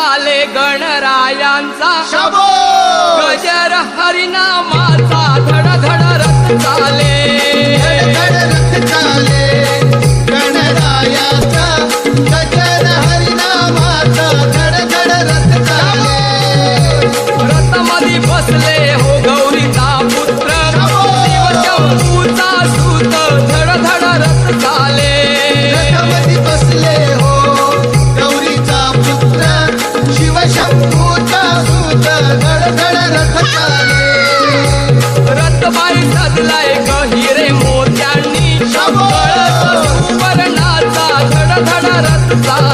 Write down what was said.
चाले गणरायांचा शबो गजर हरिनामाचा धड धड रथ चाले धड रथ चाले गणरायाचा गजर हरिनामाचा धड धड रथ चाले रथमध्ये बसले हो गौरीचा पुत्र शिवशंभूचा सूत धड धड रथ चाले रथमध्ये बसले हो गौरीचा पुत्र शिवशंभूचा सूत धड धड रथ चाले रथबाई सजलाय गहिरे मोत्यांनी शबो सुवर्णाचा धड धड रथ चाले